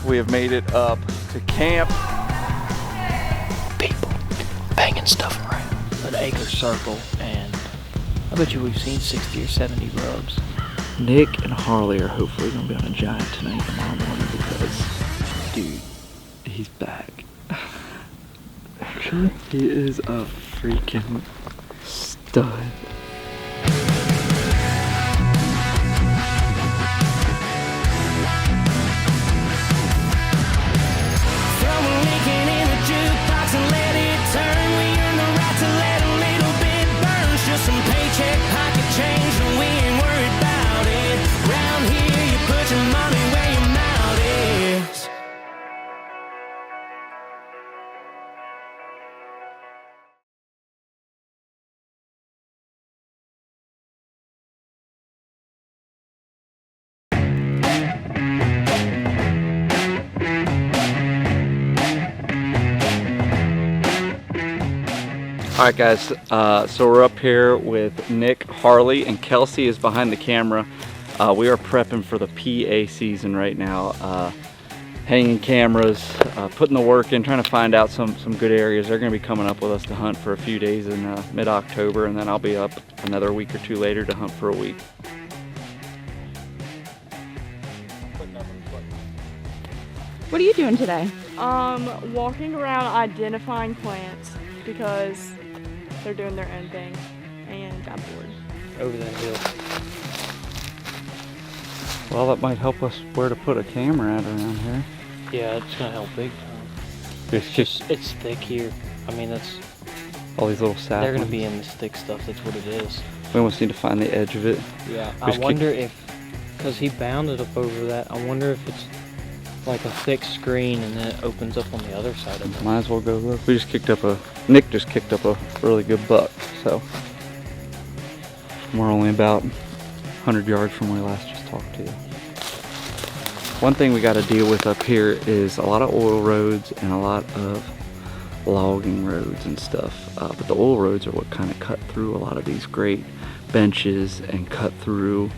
we have made it up to camp. People banging stuff around an acre circle, and I bet you we've seen 60 or 70 rubs. Nick and Harley are hopefully gonna be on a giant tonight tomorrow morning because, dude, he's back. Actually, he is a freaking stud. Alright guys, so we're up here with Nick, Harley, and Kelsey is behind the camera. We are prepping for the PA season right now. Hanging cameras, putting the work in, trying to find out some good areas. They're going to be coming up with us to hunt for a few days in mid-October, and then I'll be up another week or two later to hunt for a week. What are you doing today? Walking around identifying plants because they're doing their own thing and I'm bored. Over that hill. Well, that might help us where to put a camera at around here. Yeah, it's gonna help big time. It's thick here. I mean, that's all these little saplings. They're gonna be in this thick stuff. That's what it is. We almost need to find the edge of it. Yeah, I wonder if, because he bounded up over that, I wonder if it's like a thick screen and then it opens up on the other side of it. Might as well go look. We just kicked up Nick just kicked up a really good buck, so we're only about 100 yards from where we last just talked to you. One thing we got to deal with up here is a lot of oil roads and a lot of logging roads and stuff, but the oil roads are what kind of cut through a lot of these great benches and cut through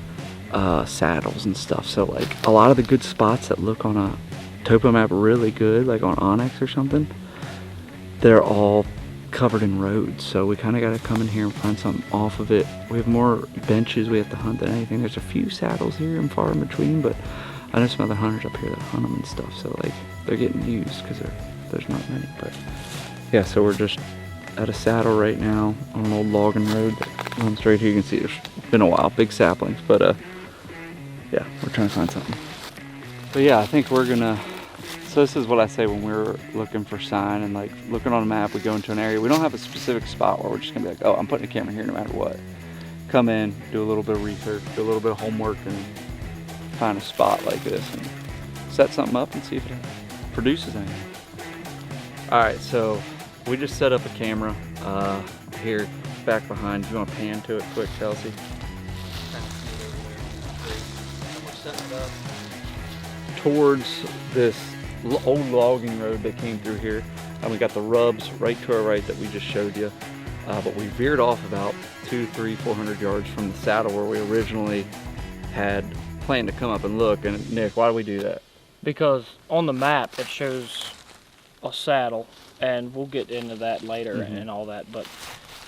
saddles and stuff. So like a lot of the good spots that look on a topo map really good, like on Onyx or something, they're all covered in roads. So we kind of got to come in here and find something off of it. We have more benches we have to hunt than anything. There's a few saddles here and far in between, but I know some other hunters up here that hunt them and stuff. So like they're getting used because there's not many. But yeah, so we're just at a saddle right now on an old logging road that runs straight here. You can see it's been a while, big saplings, but yeah, we're trying to find something. But yeah, I think we're gonna, so this is what I say when we're looking for sign and like looking on a map, we go into an area. We don't have a specific spot where we're just gonna be like, oh, I'm putting a camera here no matter what. Come in, do a little bit of research, do a little bit of homework, and find a spot like this and set something up and see if it produces anything. All right, so we just set up a camera here back behind. You want to pan to it quick, Kelsey? Towards this old logging road that came through here, and we got the rubs right to our right that we just showed you, but we veered off about 400 yards from the saddle where we originally had planned to come up and look. And Nick, why do we do that? Because on the map it shows a saddle, and we'll get into that later and all that, but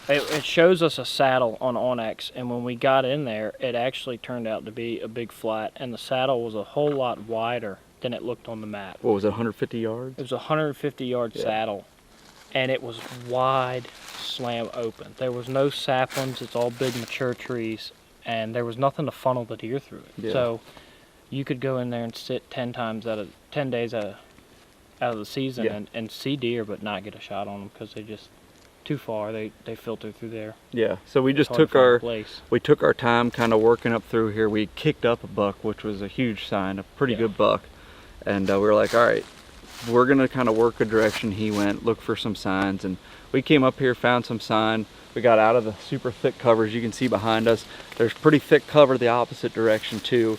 it shows us a saddle on Onyx, and when we got in there, it actually turned out to be a big flat, and the saddle was a whole lot wider than it looked on the map. What was it, 150 yards? It was a 150-yard saddle, and it was wide, slam open. There was no saplings, it's all big mature trees, and there was nothing to funnel the deer through it. Yeah. So you could go in there and sit 10 days out of the season and see deer, but not get a shot on them because they just too far. They filter through there. Yeah, so we just took our time kind of working up through here. We kicked up a buck, which was a huge sign, a pretty good buck, and we were like, all right, we're gonna kind of work a direction he went, look for some signs. And we came up here, found some sign. We got out of the super thick covers. You can see behind us there's pretty thick cover the opposite direction too,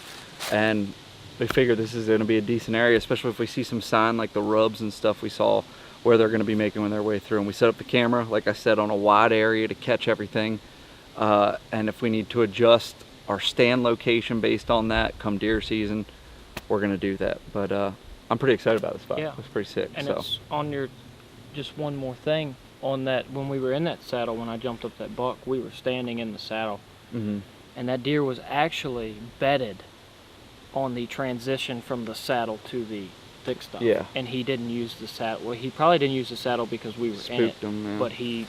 and we figured this is going to be a decent area, especially if we see some sign like the rubs and stuff we saw where they're going to be making their way through. And we set up the camera, like I said, on a wide area to catch everything, and if we need to adjust our stand location based on that come deer season, we're going to do that. But I'm pretty excited about the spot. Yeah. It's pretty sick. And so. it's on your, just one more thing, on that, when we were in that saddle, when I jumped up that buck, we were standing in the saddle. Mm-hmm. And that deer was actually bedded on the transition from the saddle to the thick stuff. Yeah. And he didn't use the saddle. Well, he probably didn't use the saddle because we were in it. Spooked him, yeah. But he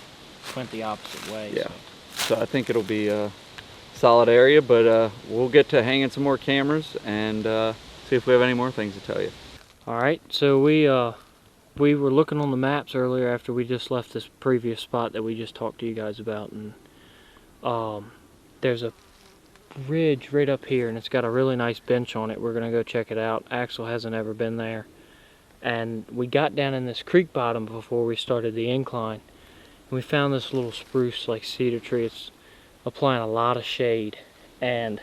went the opposite way. Yeah. So. So I think it'll be a solid area, but we'll get to hanging some more cameras and see if we have any more things to tell you. All right. So we were looking on the maps earlier after we just left this previous spot that we just talked to you guys about, and there's a ridge right up here, and it's got a really nice bench on it. We're gonna go check it out. Axel hasn't ever been there, and we got down in this creek bottom before we started the incline, and we found this little spruce like cedar tree. It's applying a lot of shade, and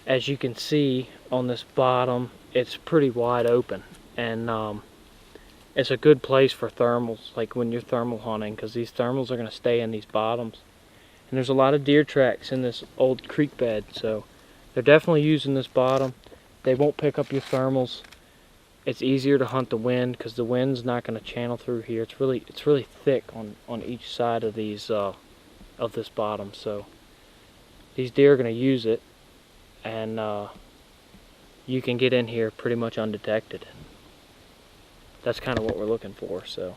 as you can see on this bottom, it's pretty wide open, and it's a good place for thermals, like when you're thermal hunting, because these thermals are going to stay in these bottoms. And there's a lot of deer tracks in this old creek bed, so they're definitely using this bottom. They won't pick up your thermals. It's easier to hunt the wind because the wind's not going to channel through here. It's really thick on each side of these of this bottom, so these deer are going to use it, and you can get in here pretty much undetected. That's kind of what we're looking for, so.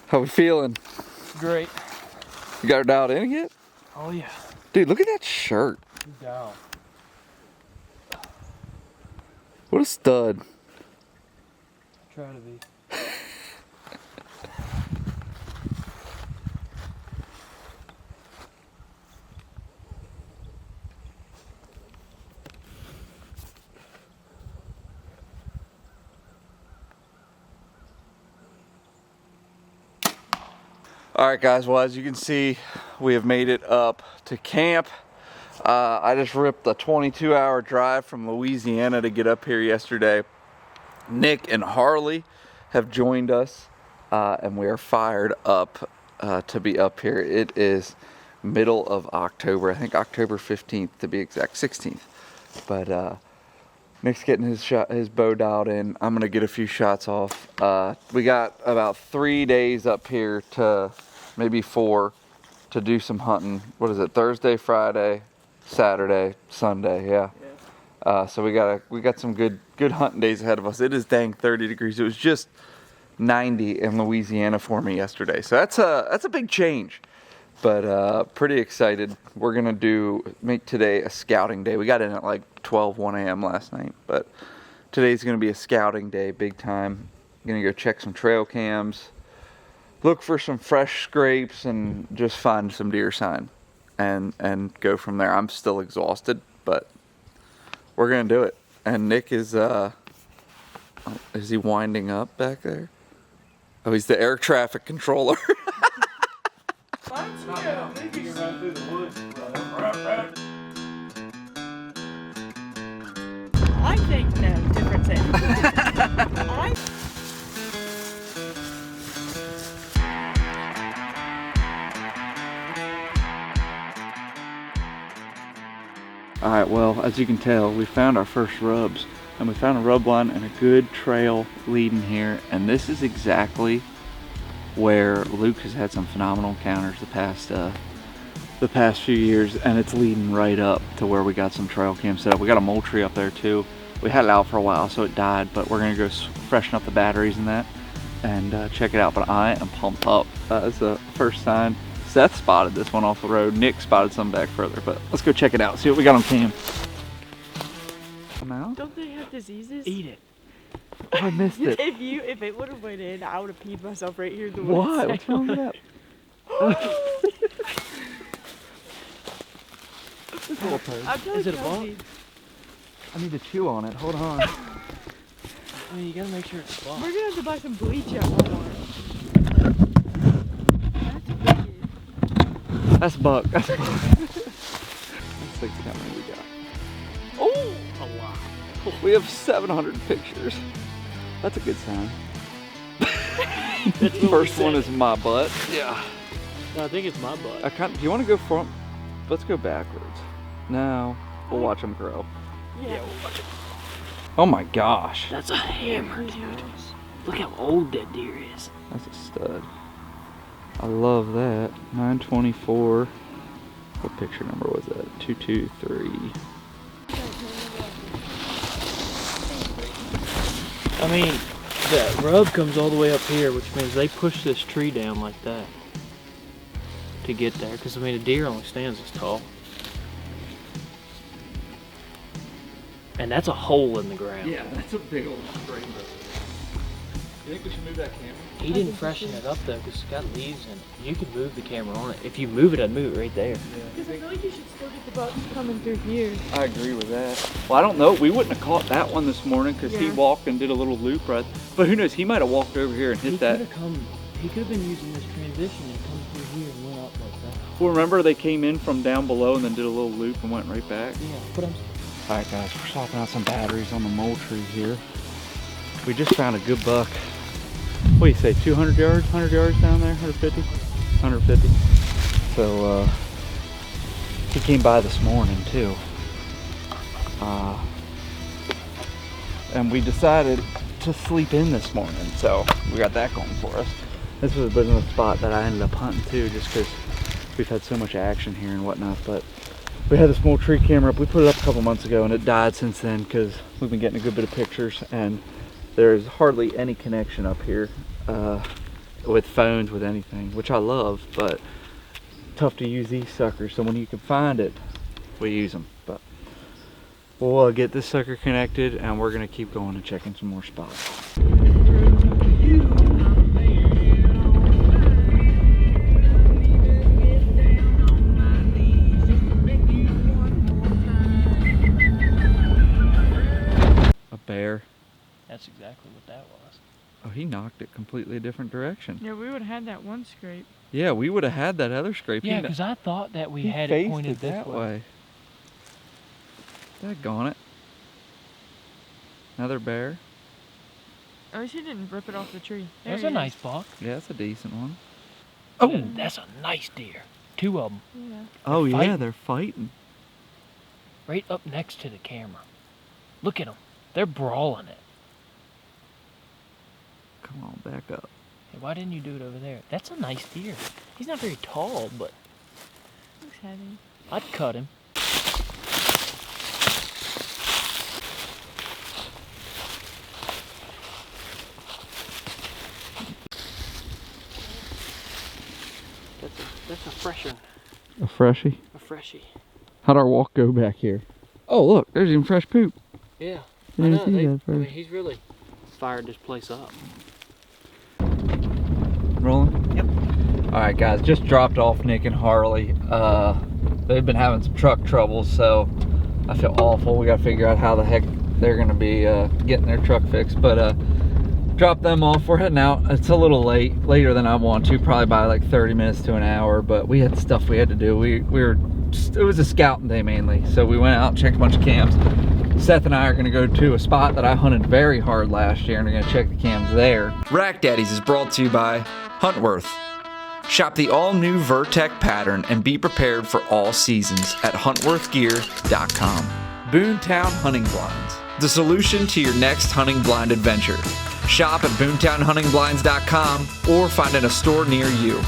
How we feeling? Great. You got her dialed in yet? Oh yeah. Dude, look at that shirt. Down. What a stud. Try to be. All right, guys, well, as you can see, we have made it up to camp. I just ripped a 22-hour drive from Louisiana to get up here yesterday. Nick and Harley have joined us, and we are fired up to be up here. It is middle of October, I think October 15th to be exact, 16th. But Nick's getting his bow dialed in. I'm gonna get a few shots off. We got about 3 days up here to maybe 4 to do some hunting. What is it? Thursday, Friday, Saturday, Sunday. Yeah. So we got some good hunting days ahead of us. It is dang 30 degrees. It was just 90 in Louisiana for me yesterday. So that's a big change. But pretty excited. We're gonna make today a scouting day. We got in at like 1 a.m. last night, but today's gonna be a scouting day, big time. Gonna go check some trail cams, look for some fresh scrapes, and just find some deer sign, and go from there. I'm still exhausted, but we're gonna do it. And Nick is he winding up back there? Oh, he's the air traffic controller. I think no, different thing. Alright, well, as you can tell, we found our first rubs, and we found a rub line and a good trail leading here, and this is exactly where Luke has had some phenomenal encounters the past few years, and it's leading right up to where we got some trail cam set up. We got a mole tree up there too. We had it out for a while, so it died, but we're gonna go freshen up the batteries and that, and check it out. But I am pumped up. It's the first sign. Seth spotted this one off the road. Nick spotted some back further, but let's go check it out, see what we got on cam. Come out? Don't they have diseases? Eat it. Oh, I missed it. If it would have went in, I would have peed myself right here. What? What's wrong with that? This little turd. Is it a bump? I need to chew on it. Hold on. I mean, you gotta make sure it's bump. We're gonna have to buy some bleach at Walmart. That's buck. That's buck. Let's see how many we got. Oh! A lot. We have 700 pictures. That's a good sign. First one is my butt. Yeah. No, I think it's my butt. Do you want to go front? Let's go backwards. No, we'll watch them grow. Yeah, we'll watch it. Oh my gosh. That's a hammer, dude. Look how old that deer is. That's a stud. I love that. 924. What picture number was that? 223. I mean, that rub comes all the way up here, which means they push this tree down like that to get there. Because, I mean, a deer only stands this tall. And that's a hole in the ground. Yeah, that's a big old rainbow. You think we should move that camera? He didn't freshen it up though, because it's got leaves in it. You can move the camera on it. If you move it, I'd move it right there. Because I feel like you should still get the bucks coming through here. I agree with that. Well, I don't know. We wouldn't have caught that one this morning because he walked and did a little loop right. But who knows? He might have walked over here and hit that. He could have been using this transition and come through here and went up like that. Well, remember they came in from down below and then did a little loop and went right back? Yeah, but I'm... All right, guys, we're swapping out some batteries on the mole tree here. We just found a good buck. What do you say, 200 yards, 100 yards down there, 150? 150. So, he came by this morning, too. And we decided to sleep in this morning, so we got that going for us. This was a bit of a spot that I ended up hunting, too, just because we've had so much action here and whatnot, but we had this mole tree camera up. We put it up a couple months ago, and it died since then because we've been getting a good bit of pictures, and there's hardly any connection up here with phones, with anything, which I love, but tough to use these suckers. So when you can find it, we use them. But we'll get this sucker connected, and we're gonna keep going and checking some more spots. A bear. That's exactly what that was. Oh, he knocked it completely a different direction. Yeah, we would have had that one scrape. Yeah, we would have had that other scrape. Yeah, because I thought that we had it pointed this way. Daggone it. Another bear. At least he didn't rip it off the tree. That's a nice buck. Yeah, that's a decent one. Oh, that's a nice deer. Two of them. Yeah. Oh, yeah, fighting. they're fighting. Right up next to the camera. Look at them. They're brawling it. Come on, back up. Hey, why didn't you do it over there? That's a nice deer. He's not very tall, but Looks heavy. I'd cut him. That's a fresher. A freshie? A freshie. How'd our walk go back here? Oh, look, there's even fresh poop. Yeah. I I know. see that I mean, first. he's really fired this place up. Rolling? Yep. All right, guys, just dropped off Nick and Harley. They've been having some truck troubles, so I feel awful. We gotta figure out how the heck they're gonna be getting their truck fixed. But drop them off. We're heading out. It's a little late, later than I want to, probably by like 30 minutes to an hour. But we had stuff we had to do. It was a scouting day mainly, so we went out and checked a bunch of cams. Seth and I are going to go to a spot that I hunted very hard last year, and we're going to check the cams there. Rack Daddies is brought to you by Huntworth. Shop the all-new Vertec pattern and be prepared for all seasons at huntworthgear.com. Boonetown Hunting Blinds, the solution to your next hunting blind adventure. Shop at boonetownhuntingblinds.com or find in a store near you.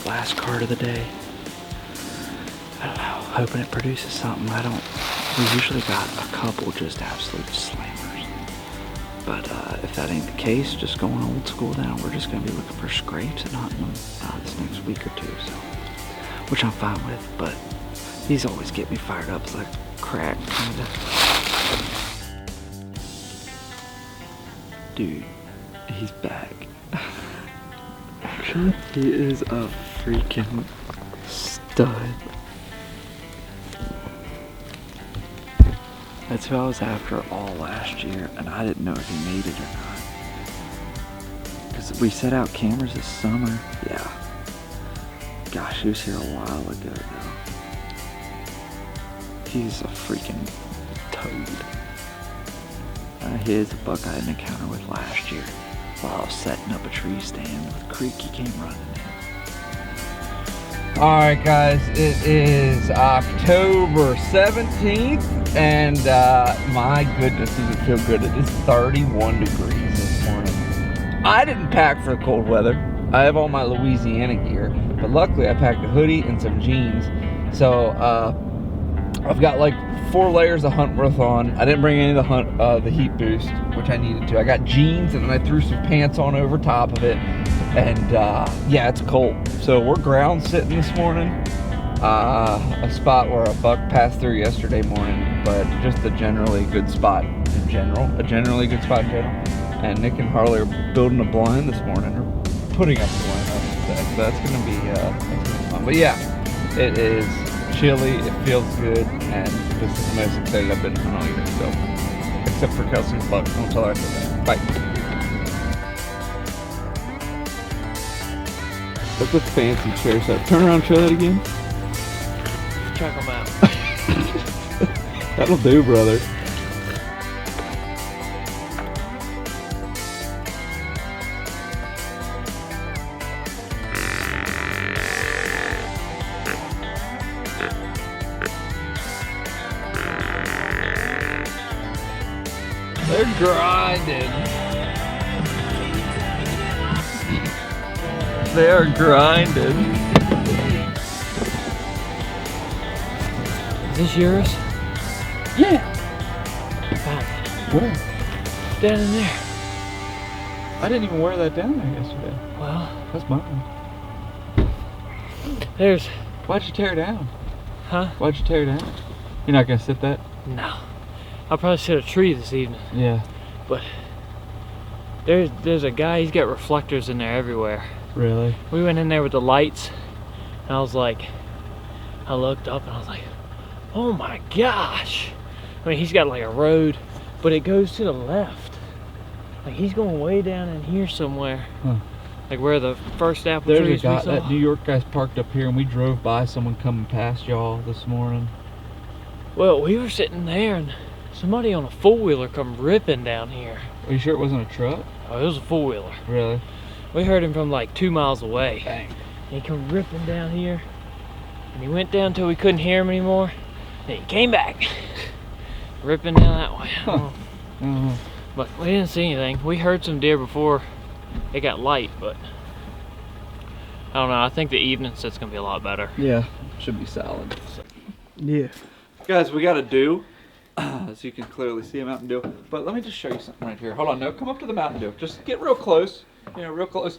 Last card of the day. I don't know, hoping it produces something. We usually got a couple just absolute slammers. But if that ain't the case, just going old school now, we're just gonna be looking for scrapes and hunting them this next week or two, so. Which I'm fine with, but these always get me fired up. It's like crack, kinda. Dude, he's back. He is a freaking stud. That's who I was after all last year, and I didn't know if he made it or not. Because we set out cameras this summer. Yeah. Gosh, he was here a while ago though. He's a freaking toad. He is a buck I had an encounter with last year while I was setting up a tree stand with Creek. He came running in. Alright guys, it is October 17th and my goodness, does it feel good. It is 31 degrees this morning. I didn't pack for the cold weather. I have all my Louisiana gear, but luckily I packed a hoodie and some jeans. So I've got like 4 layers of Huntworth on. I didn't bring any of the heat boost, which I needed to. I got jeans and then I threw some pants on over top of it. And yeah, it's cold. So we're ground sitting this morning. A spot where a buck passed through yesterday morning, but just a generally good spot in general. And Nick and Harley are building a blind this morning, or putting up a blind, I should say. So that's gonna be fun. But yeah, it is chilly, it feels good, and this is the most excited I've been all year. So, except for Kelsey's buck, don't tell her I said that. Bye. Look at the fancy chair set. Turn around, try that again. Check them out. That'll do, brother. They're grinding. They are grinding. Is this yours? Yeah. Found Where? it. Down in there. I didn't even wear that down there yesterday. Well, That's mine. there's... Why'd you tear it down? Huh? Why'd you tear it down? You're not gonna sit that? No. I'll probably sit a tree this evening. Yeah. But there's a guy, he's got reflectors in there everywhere. Really? We went in there with the lights, and I was like, I looked up and I was like, oh my gosh. I mean, he's got like a road, but it goes to the left. Like he's going way down in here somewhere. Huh. Like where the first apple There's a trees we guy, saw. that New York guy's parked up here, and we drove by someone coming past y'all this morning. Well, we were sitting there and somebody on a four-wheeler come ripping down here. Are you sure it wasn't a truck? Oh, it was a four-wheeler. Really? We heard him from like 2 miles away. Dang. And he come ripping down here. And he went down till we couldn't hear him anymore. And he came back. Ripping down that way. But we didn't see anything. We heard some deer before it got light, but I don't know. I think the evening set's gonna be a lot better. Yeah, should be solid. Yeah. Guys, we got a dew. As you can clearly see a Mountain Dew. But let me just show you something right here. Hold on, no, come up to the Mountain Dew. Just get real close. You know, real close.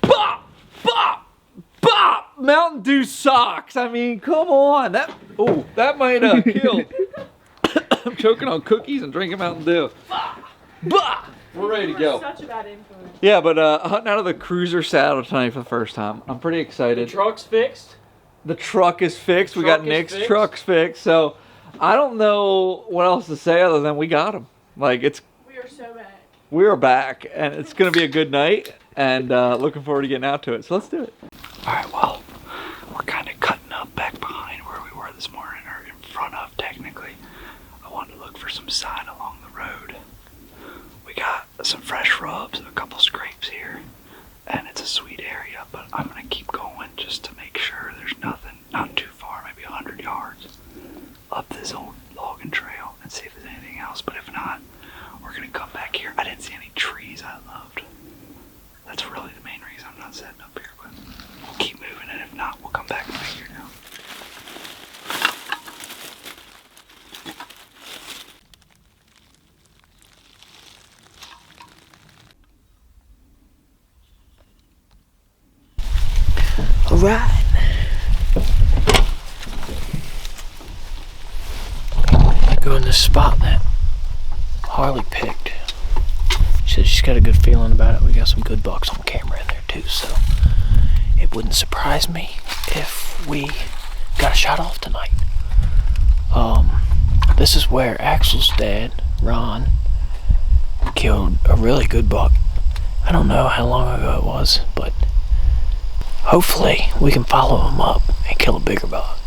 Bop! Bop! Bop! Mountain Dew socks. I mean, come on. That might kill. I'm choking on cookies and drinking Mountain Dew. Bah! We're ready to go. Such a bad influence. Yeah, but hunting out of the cruiser saddle tonight for the first time. I'm pretty excited. The truck's fixed. The truck is fixed. We got Truck is Nick's fixed. truck's fixed. So I don't know what else to say other than we got him. Like We are so back. we are back, and it's gonna be a good night. And looking forward to getting out to it. So let's do it. All right. Well, we're kind of cutting up back behind where we were this morning, or in front of technically. I wanted to look for some sign along the road. We got some fresh rubs, a couple scrapes here, and it's a sweet area, but I'm gonna keep going just to make sure there's nothing, not too far, maybe 100 yards up this old logging trail and see if there's anything else. But if not, we're gonna come back here. I didn't see any trees I loved. That's really the main reason I'm not setting up here, but we'll keep moving, and if not, we'll come back and figure it out. All right. Go in this spot that Harley picked. She said she's got a good feeling about it. We got some good bucks on camera in there too, so wouldn't surprise me if we got a shot off tonight. This is where Axel's dad, Ron, killed a really good buck. I don't know how long ago it was, but hopefully we can follow him up and kill a bigger buck.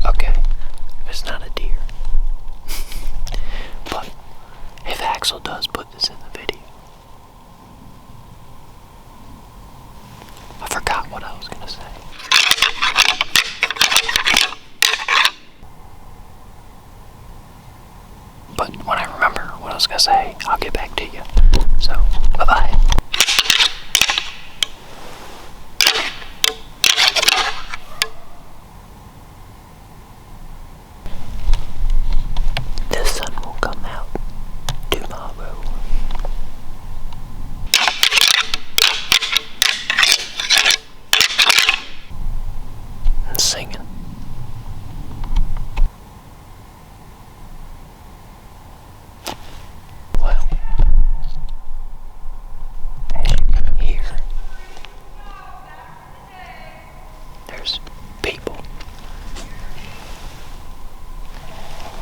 Okay, it's not a deer. But if Axel does put this in the video, I forgot what I was gonna say. But when I remember what I was gonna say, I'll get back to you. So, bye-bye. The sun will come out tomorrow. I'm singing. Well, as you can hear, there's people.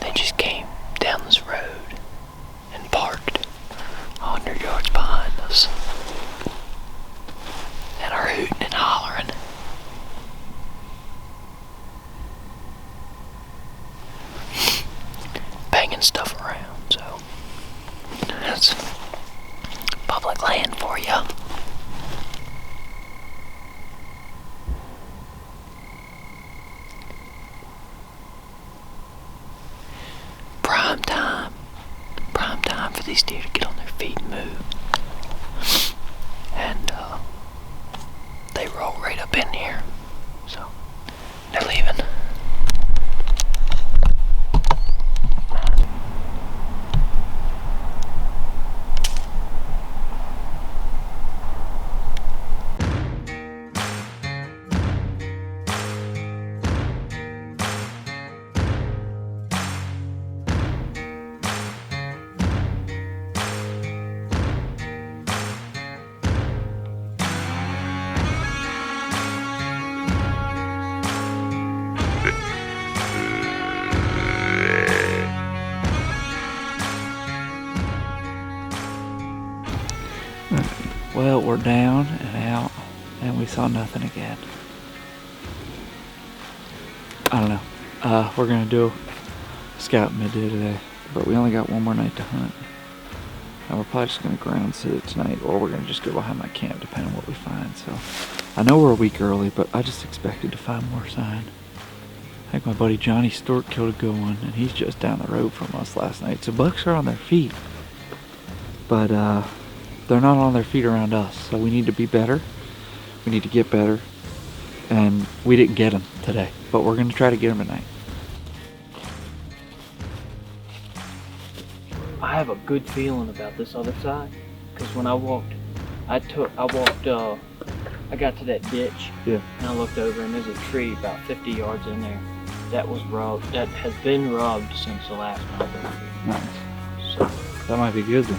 They just came down this road and parked 100 yards behind us and are hooting and hollering. Banging stuff around, so that's public land for you. Prime time for these deer to get on their feet and move. And they roll right up in here, so they're leaving. Well, we're down and out, and we saw nothing again. I don't know. We're gonna do scout midday today, but we only got one more night to hunt. And we're probably just gonna ground sit it tonight, or we're gonna just go behind my camp, depending on what we find. So, I know we're a week early, but I just expected to find more sign. I think my buddy Johnny Stork killed a good one, and he's just down the road from us last night. So bucks are on their feet, but they're not on their feet around us. So we need to be better. We need to get better, and we didn't get them today, but we're gonna try to get them tonight. I have a good feeling about this other side, because when I got to that ditch, Yeah. and I looked over, and there's a tree about 50 yards in there that was rubbed, that has been rubbed since the last time I've been here. Nice. So That might be good then.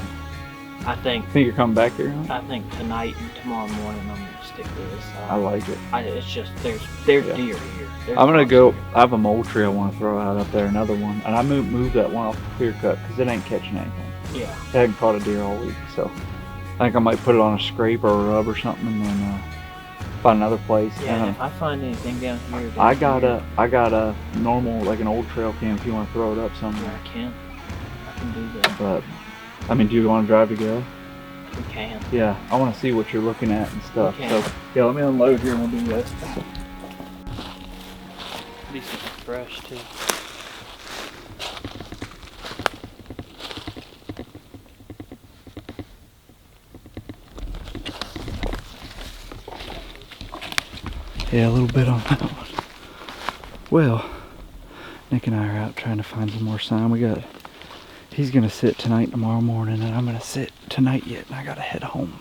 I think Think you're coming back here? Huh? I think tonight and tomorrow morning I'm gonna stick with this side. I like it. It's just there's Yeah. deer here. There's I'm gonna bucks go. here. I have a mole tree I want to throw out up there, another one, and I moved that one off the clear cut because it ain't catching anything. Yeah. It hadn't caught a deer all week, so I think I might put it on a scrape or a rub or something, and then find another place. Yeah. And And if I find anything down here, I got a normal, like an old trail cam if you want to throw it up Yeah, somewhere. I can do that. But I mean, do you want to drive to go? We can. Yeah, I want to see what you're looking at and stuff. Okay. So yeah, let me unload here and we'll do that. These are fresh too. Yeah, a little bit on that one. Well, Nick and I are out trying to find some more sign. He's gonna sit tonight and tomorrow morning, and I'm gonna sit tonight yet, and I gotta head home.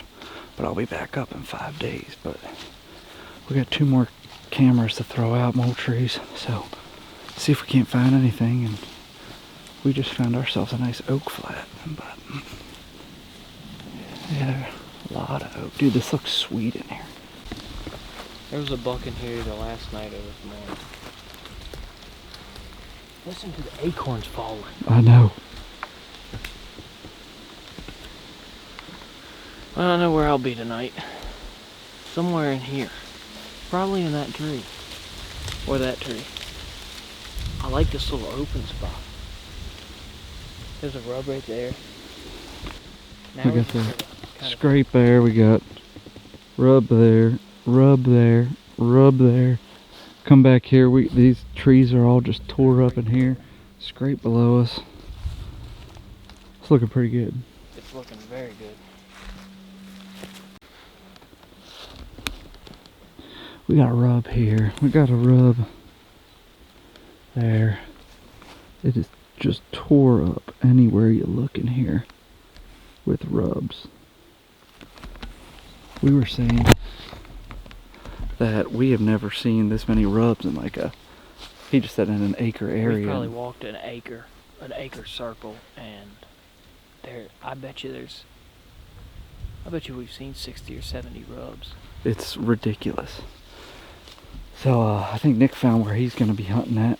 But I'll be back up in 5 days. But we got 2 more cameras to throw out, mole trees, so see if we can't find anything. And we just found ourselves a nice oak flat, but Yeah, a lot of oak. Dude, this looks sweet in here. There was a buck in here the last night or this morning. Listen to the acorns falling. I know. Well, I know where I'll be tonight. Somewhere in here. Probably in that tree. Or that tree. I like this little open spot. There's a rub right there. Now We got the scrape there, we got rub there, rub there, rub there. Come back here, these trees are all just tore up in here. Scrape below us. It's looking pretty good. It's looking very good. We got a rub here. We got a rub there. It is just tore up anywhere you look in here with rubs. We were saying that we have never seen this many rubs in like he just said in an acre area. We probably walked an acre circle, and I bet you we've seen 60 or 70 rubs. It's ridiculous. So I think Nick found where he's going to be hunting at.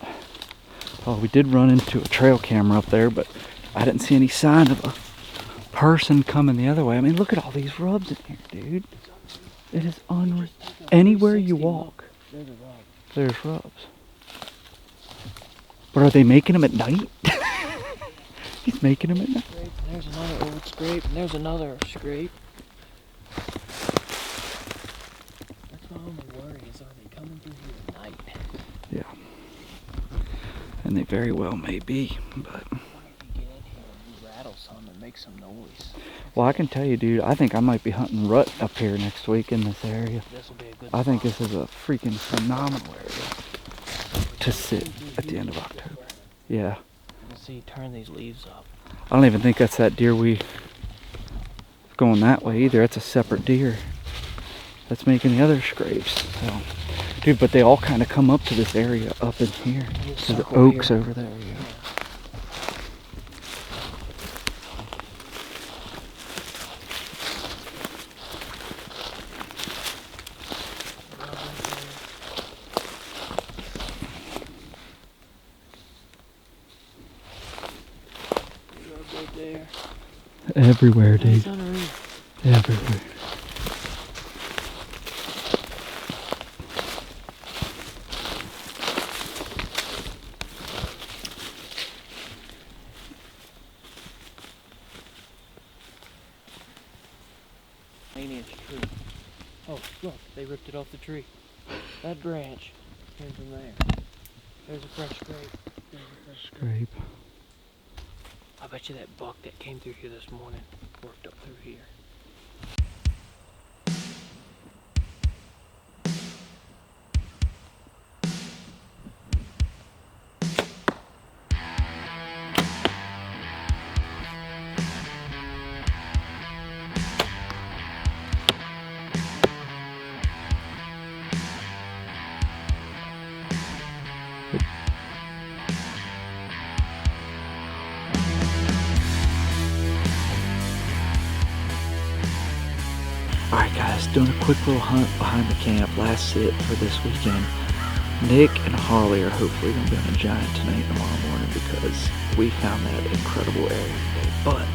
Oh, we did run into a trail camera up there, but I didn't see any sign of a person coming the other way. I mean, look at all these rubs in here, dude. It is unreal. Anywhere you walk, there's rubs. But are they making them at night? He's making them at night. There's another old scrape, and there's another scrape. That's my only worry is, are they coming through here at night? Yeah. And they very well may be, but... What if you get in here and you rattle some and make some noise? Well, I can tell you, dude, I think I might be hunting rut up here next week in this area. This will be a good I think spot. this is a freaking phenomenal area to sit at the end of October. Yeah. Let's see, turn these leaves up. I don't even think that's that deer going that way either. That's a separate deer that's making the other scrapes. So, dude, but they all kind of come up to this area up in here. To the oaks over there. Yeah. Right there. Everywhere, dude. That's unreal. Everywhere. Tree. Oh, look, they ripped it off the tree. That branch came from there. There's a fresh scrape. There's a fresh Scrape. I bet you that buck that came through here this morning worked up through here. Alright guys, doing a quick little hunt behind the camp, last sit for this weekend. Nick and Harley are hopefully going to be on a giant tonight and tomorrow morning because we found that incredible area today. But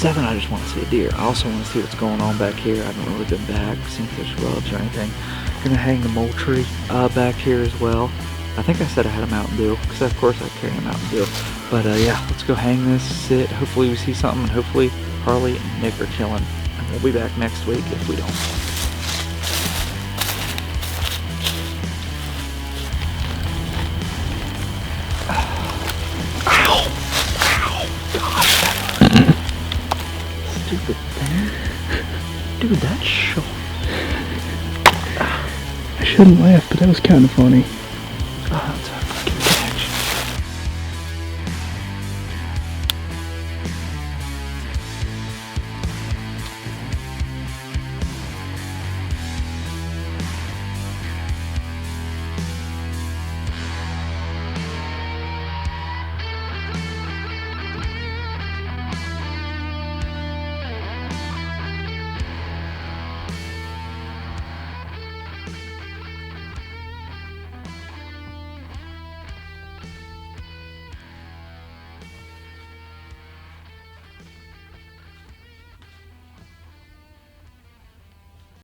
Seth and I just want to see a deer. I also want to see what's going on back here. I haven't really been back, seen if there's rubs or anything. Going to hang the mole tree back here as well. I think I said I had a Mountain Dew, because of course I carry a Mountain Dew. But yeah, let's go hang this, sit. Hopefully we see something, and hopefully Harley and Nick are killing. And we'll be back next week if we don't. Stupid thing. Dude, that's short. I shouldn't laugh, but that was kind of funny.